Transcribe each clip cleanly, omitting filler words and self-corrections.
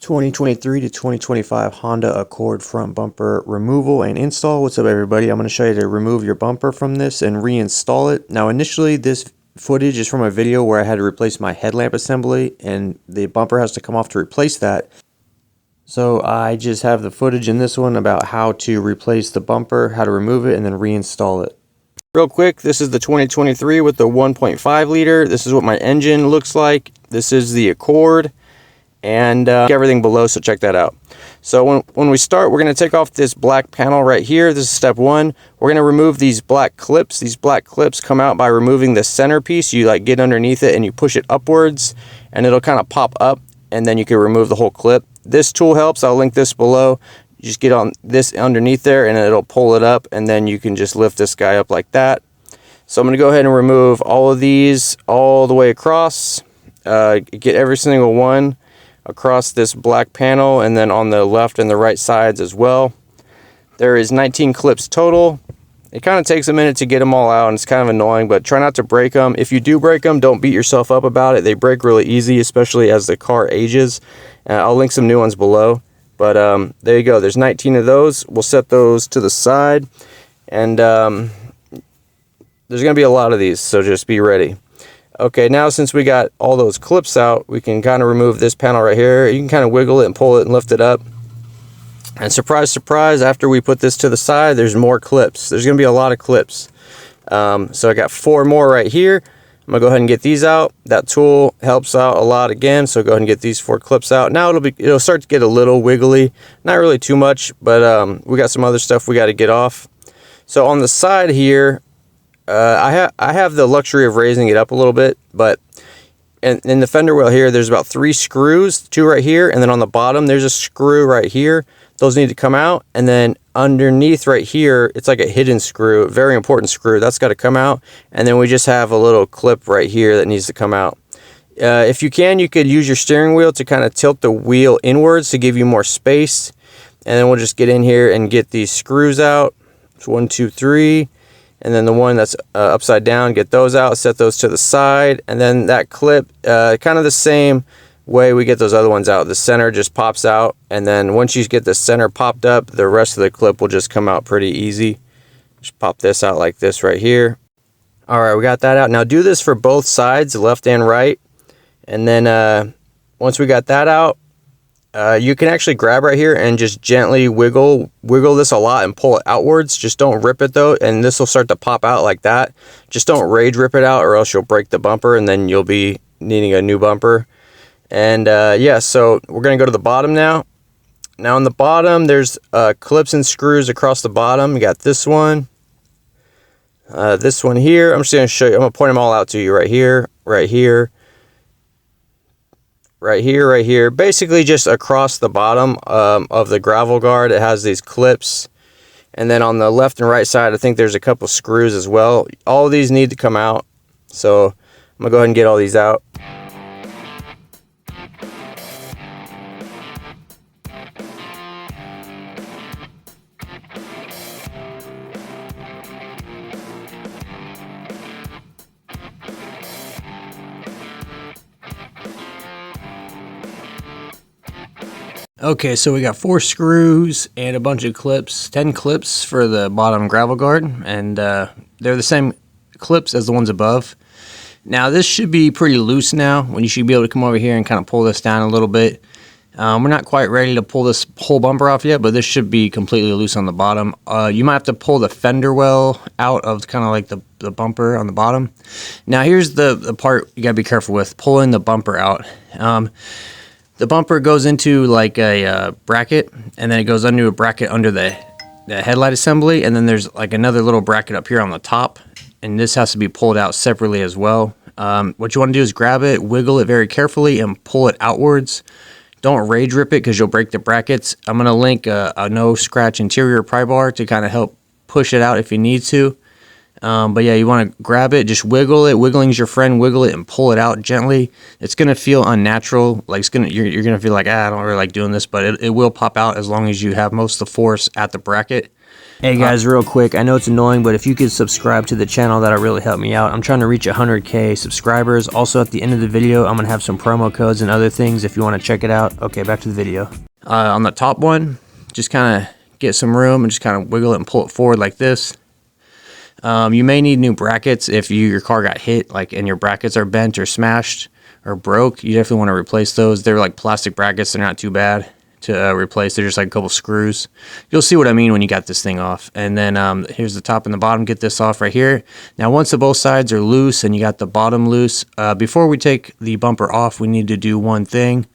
2023 to 2025 Honda Accord front bumper removal and install. What's up, everybody? I'm going to show you to remove your bumper from this and reinstall it. Now, initially this footage is from a video where I had to replace my headlamp assembly and the bumper has to come off to replace that. So I just have the footage in this one about how to replace the bumper, how to remove it, and then reinstall it. Real quick, this is the 2023 with the 1.5 liter. This is what my engine looks like. This is the Accord. And everything below, so check that out. So when we start, we're going to take off this black panel right here. This is step one. We're going to remove these black clips. These black clips come out by removing the centerpiece. You like get underneath it and you push it upwards and it'll kind of pop up, and then you can remove the whole clip. This tool helps. I'll link this below. You just get on this underneath there and it'll pull it up, and then you can just lift this guy up like that. So I'm going to go ahead and remove all of these all the way across. Get every single one across this black panel, and then on the left and the right sides as well. There is 19 clips total. It kind of takes a minute to get them all out, and it's kind of annoying, but try not to break them. If you do break them, don't beat yourself up about it. They break really easy, especially as the car ages. I'll link some new ones below, but there you go. There's 19 of those. We'll set those to the side, and there's going to be a lot of these, so just be ready. Okay, now since we got all those clips out, we can kind of remove this panel right here. You can kind of wiggle it and pull it and lift it up. And surprise, surprise, after we put this to the side, there's more clips. There's going to be a lot of clips. So I got 4 more right here. I'm going to go ahead and get these out. That tool helps out a lot again, so go ahead and get these 4 clips out. Now it'll start to get a little wiggly. Not really too much, but we got some other stuff we got to get off. So on the side here, I have the luxury of raising it up a little bit, but in the fender well here, there's about 3 screws, 2 right here, and then on the bottom there's a screw right here. Those need to come out, and then underneath right here, it's like a hidden screw, very important screw, that's got to come out, and then we just have a little clip right here that needs to come out. If you can, you could use your steering wheel to kind of tilt the wheel inwards to give you more space, and then we'll just get in here and get these screws out. It's 1, 2, 3. And then the one that's upside down, get those out, set those to the side, and then that clip, kind of the same way we get those other ones out. The center just pops out, and then once you get the center popped up, the rest of the clip will just come out pretty easy. Just pop this out like this right here. All right, we got that out. Now do this for both sides, left and right, and then once we got that out, you can actually grab right here and just gently wiggle this a lot and pull it outwards. Just don't rip it though, and this will start to pop out like that. Just don't rage rip it out, or else you'll break the bumper and then you'll be needing a new bumper. And yeah, so we're gonna go to the bottom now. Now on the bottom, there's clips and screws across the bottom. You got this one here. I'm just gonna show you. I'm gonna point them all out to you right here, right here, right here, right here. Basically just across the bottom of the gravel guard, it has these clips. And then on the left and right side, I think there's a couple screws as well. All of these need to come out, so I'm gonna go ahead and get all these out. Okay, so we got 4 screws and a bunch of clips, 10 clips for the bottom gravel guard, and they're the same clips as the ones above. Now this should be pretty loose now, when you should be able to come over here and kind of pull this down a little bit. We're not quite ready to pull this whole bumper off yet, but this should be completely loose on the bottom. You might have to pull the fender well out of kind of like the bumper on the bottom. Now here's the part you gotta be careful with, pulling the bumper out. The bumper goes into like a bracket, and then it goes under a bracket under the headlight assembly, and then there's like another little bracket up here on the top, and this has to be pulled out separately as well. What you want to do is grab it, wiggle it very carefully, and pull it outwards. Don't rage rip it because you'll break the brackets. I'm going to link a no scratch interior pry bar to kind of help push it out if you need to. But yeah, you want to grab it, just wiggle it. Wiggling's your friend. Wiggle it and pull it out gently. It's gonna feel unnatural. Like you're gonna feel like, I don't really like doing this, but it will pop out as long as you have most of the force at the bracket. Hey guys, real quick, I know it's annoying, but if you could subscribe to the channel, that'll really help me out. I'm trying to reach 100k subscribers. Also, at the end of the video, I'm gonna have some promo codes and other things if you want to check it out. Okay, back to the video. On the top one, just kind of get some room and just kind of wiggle it and pull it forward like this. You may need new brackets if your car got hit, like, and your brackets are bent or smashed or broke. You definitely want to replace those. They're like plastic brackets. They're not too bad to replace. They're just like a couple screws. You'll see what I mean when you got this thing off. And then here's the top and the bottom. Get this off right here. Now once the both sides are loose and you got the bottom loose, before we take the bumper off, we need to do one thing.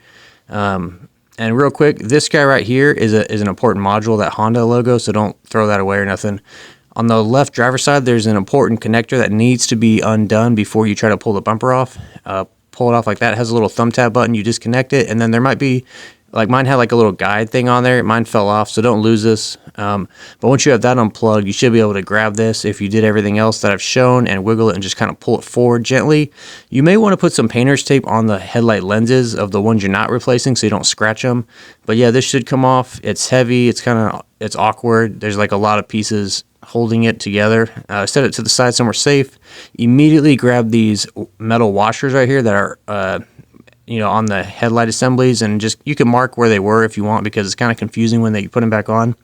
And real quick, this guy right here is an important module, that Honda logo, so don't throw that away or nothing. On the left driver's side, there's an important connector that needs to be undone before you try to pull the bumper off. Pull it off like that. It has a little thumb tab button. You disconnect it, and then there might be, like mine had like a little guide thing on there. Mine fell off, so don't lose this. But once you have that unplugged, you should be able to grab this if you did everything else that I've shown and wiggle it and just kind of pull it forward gently. You may want to put some painter's tape on the headlight lenses of the ones you're not replacing so you don't scratch them. But yeah, this should come off. It's heavy. It's awkward. There's like a lot of pieces holding it together. Set it to the side somewhere safe. Immediately grab these metal washers right here that are on the headlight assemblies, and just, you can mark where they were if you want, because it's kind of confusing when they put them back on.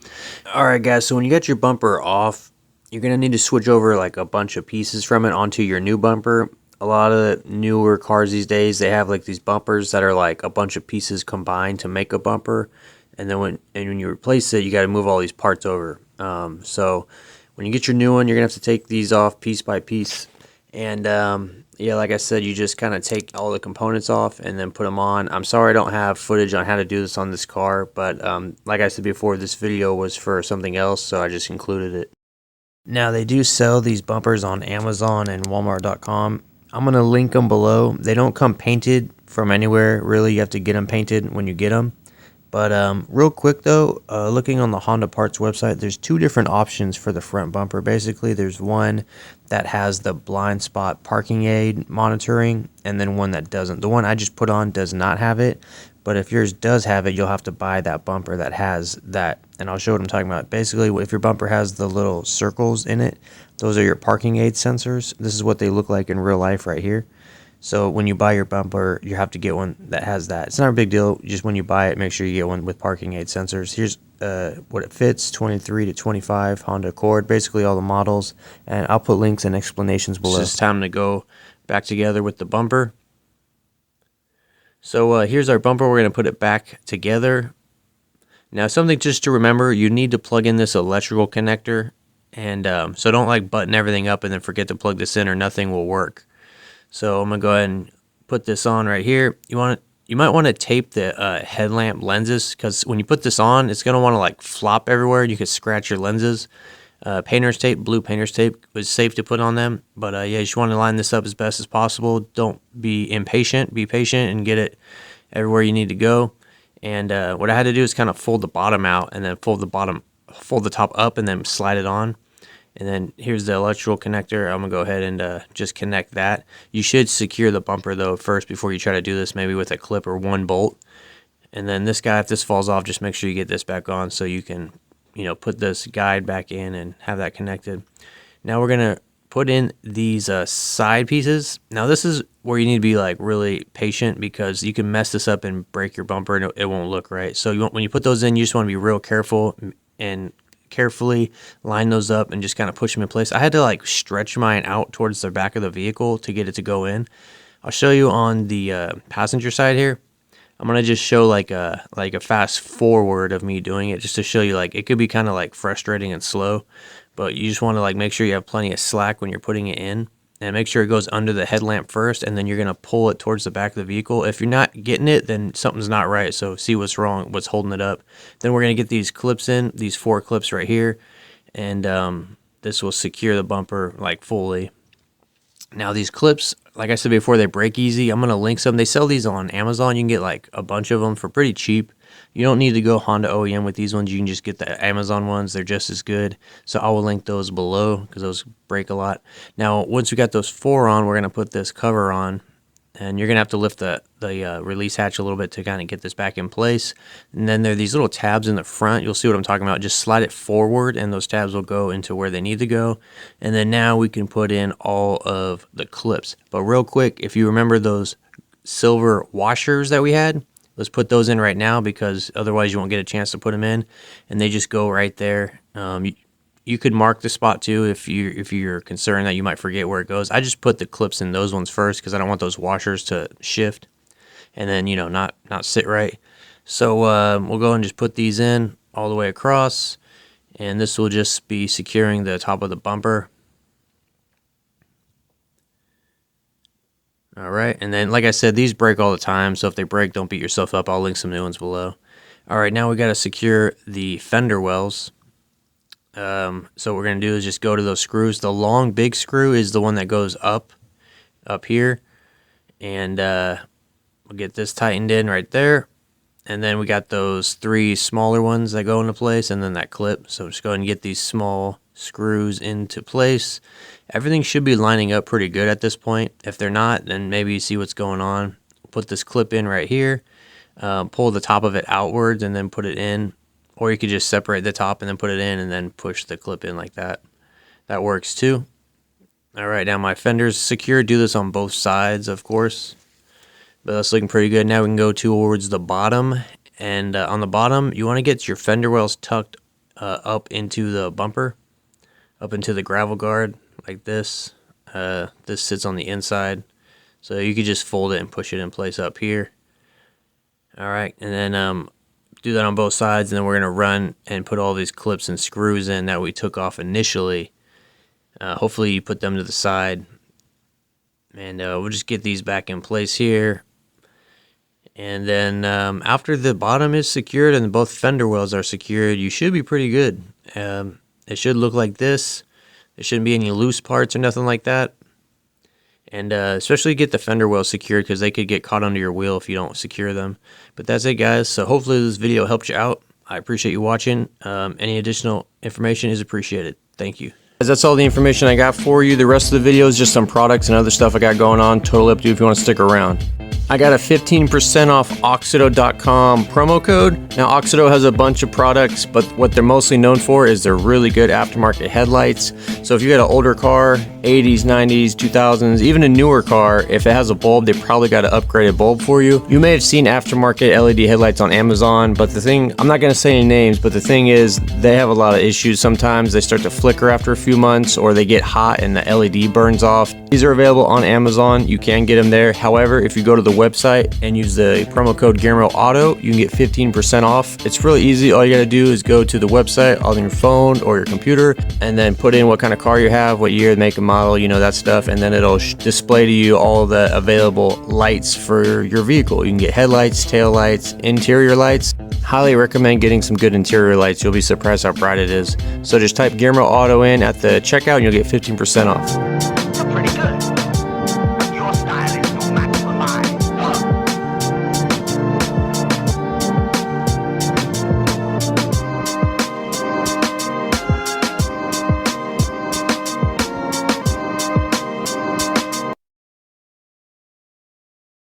Alright guys, so when you get your bumper off, you're going to need to switch over like a bunch of pieces from it onto your new bumper. A lot of newer cars these days, they have like these bumpers that are like a bunch of pieces combined to make a bumper, and then when you replace it, you got to move all these parts over. So when you get your new one, you're going to have to take these off piece by piece, and yeah, like I said, you just kind of take all the components off and then put them on. I'm sorry I don't have footage on how to do this on this car, but like I said before, this video was for something else, so I just included it. Now, they do sell these bumpers on Amazon and Walmart.com. I'm going to link them below. They don't come painted from anywhere, really. You have to get them painted when you get them. But real quick though, looking on the Honda Parts website, there's two different options for the front bumper. Basically, there's one that has the blind spot parking aid monitoring, and then one that doesn't. The one I just put on does not have it, but if yours does have it, you'll have to buy that bumper that has that. And I'll show what I'm talking about. Basically, if your bumper has the little circles in it, those are your parking aid sensors. This is what they look like in real life right here. So when you buy your bumper, you have to get one that has that. It's not a big deal. Just when you buy it, make sure you get one with parking aid sensors. Here's what it fits, 23 to 25 Honda Accord, basically all the models. And I'll put links and explanations below. It's just time to go back together with the bumper. So here's our bumper. We're going to put it back together. Now, something just to remember, you need to plug in this electrical connector. And so don't like button everything up and then forget to plug this in, or nothing will work. So I'm going to go ahead and put this on right here. You might want to tape the headlamp lenses, because when you put this on, it's going to want to like flop everywhere. You could scratch your lenses. Painter's tape, blue painter's tape was safe to put on them. But yeah, you just want to line this up as best as possible. Don't be impatient. Be patient and get it everywhere you need to go. And what I had to do is kind of fold the bottom out, and then fold the top up, and then slide it on. And then here's the electrical connector. I'm going to go ahead and just connect that. You should secure the bumper, though, first before you try to do this, maybe with a clip or one bolt. And then this guy, if this falls off, just make sure you get this back on so you can, put this guide back in and have that connected. Now we're going to put in these side pieces. Now this is where you need to be like really patient, because you can mess this up and break your bumper and it won't look right. So when you put those in, you just want to be real careful and carefully line those up and just kind of push them in place. I had to like stretch mine out towards the back of the vehicle to get it to go in. I'll show you on the passenger side here. I'm gonna just show like a fast forward of me doing it, just to show you like it could be kind of like frustrating and slow, but you just want to like make sure you have plenty of slack when you're putting it in, and make sure it goes under the headlamp first, and then you're gonna pull it towards the back of the vehicle. If you're not getting it, then something's not right. So see what's wrong, what's holding it up. Then we're gonna get these clips in, these 4 clips right here, and this will secure the bumper like fully. Now these clips, like I said before, they break easy. I'm going to link some. They sell these on Amazon. You can get like a bunch of them for pretty cheap. You don't need to go Honda OEM with these ones. You can just get the Amazon ones. They're just as good. So I will link those below, because those break a lot. Now, once we got those 4 on, we're going to put this cover on. and you're gonna have to lift the release hatch a little bit to kind of get this back in place. And then there are these little tabs in the front. You'll see what I'm talking about. Just slide it forward and those tabs will go into where they need to go. And then now we can put in all of the clips. But real quick, if you remember those silver washers that we had, let's put those in right now, because otherwise you won't get a chance to put them in, and they just go right there. You could mark the spot too if you're concerned that you might forget where it goes. I just put the clips in those ones first because I don't want those washers to shift and then, you know, not sit right. So we'll go and just put these in all the way across, and this will just be securing the top of the bumper. All right, and then like I said, these break all the time, so if they break, don't beat yourself up. I'll link some new ones below. All right, now we got to secure the fender wells. So what we're going to do is just go to those screws. The long big screw is the one that goes up here, and we'll get this tightened in right there. And then we got those 3 smaller ones that go into place, and then that clip. So just go ahead and get these small screws into place. Everything should be lining up pretty good at this point. If they're not, then maybe you see what's going on. Put this clip in right here, pull the top of it outwards and then put it in. Or you could just separate the top and then put it in and then push the clip in like that. That works too. All right, now my fender's secure. Do this on both sides, of course. But that's looking pretty good. Now we can go towards the bottom. And on the bottom, you want to get your fender wells tucked up into the bumper, up into the gravel guard like this. This sits on the inside. So you could just fold it and push it in place up here. All right, and then do that on both sides, and then we're going to run and put all these clips and screws in that we took off initially. Hopefully you put them to the side, and we'll just get these back in place here. And then after the bottom is secured and both fender wells are secured, you should be pretty good. It should look like this. There shouldn't be any loose parts or nothing like that. And especially get the fender wells secured, because they could get caught under your wheel if you don't secure them. But that's it, guys. So hopefully this video helped you out. I appreciate you watching. Any additional information is appreciated. Thank you. That's all the information I got for you. The rest of the video is just some products and other stuff I got going on. Totally up to you if you want to stick around. I got a 15% off Oxido.com promo code. Now, Oxido has a bunch of products, but what they're mostly known for is they're really good aftermarket headlights. So if you got an older car, 80s, 90s, 2000s, even a newer car, if it has a bulb, they probably got an upgraded bulb for you. You may have seen aftermarket LED headlights on Amazon, but the thing, I'm not going to say any names, but the thing is, they have a lot of issues. Sometimes they start to flicker after a few months, or they get hot and the LED burns off. These are available on Amazon. You can get them there. However, if you go to the website and use the promo code GearmoAuto, you can get 15% off. It's really easy. All you got to do is go to the website on your phone or your computer, and then put in what kind of car you have, what year, make and model, you know, that stuff, and then it'll display to you all the available lights for your vehicle. You can get headlights, tail lights, interior lights. Highly recommend getting some good interior lights. You'll be surprised how bright it is. So just type GearmoAuto in at the checkout and you'll get 15% off.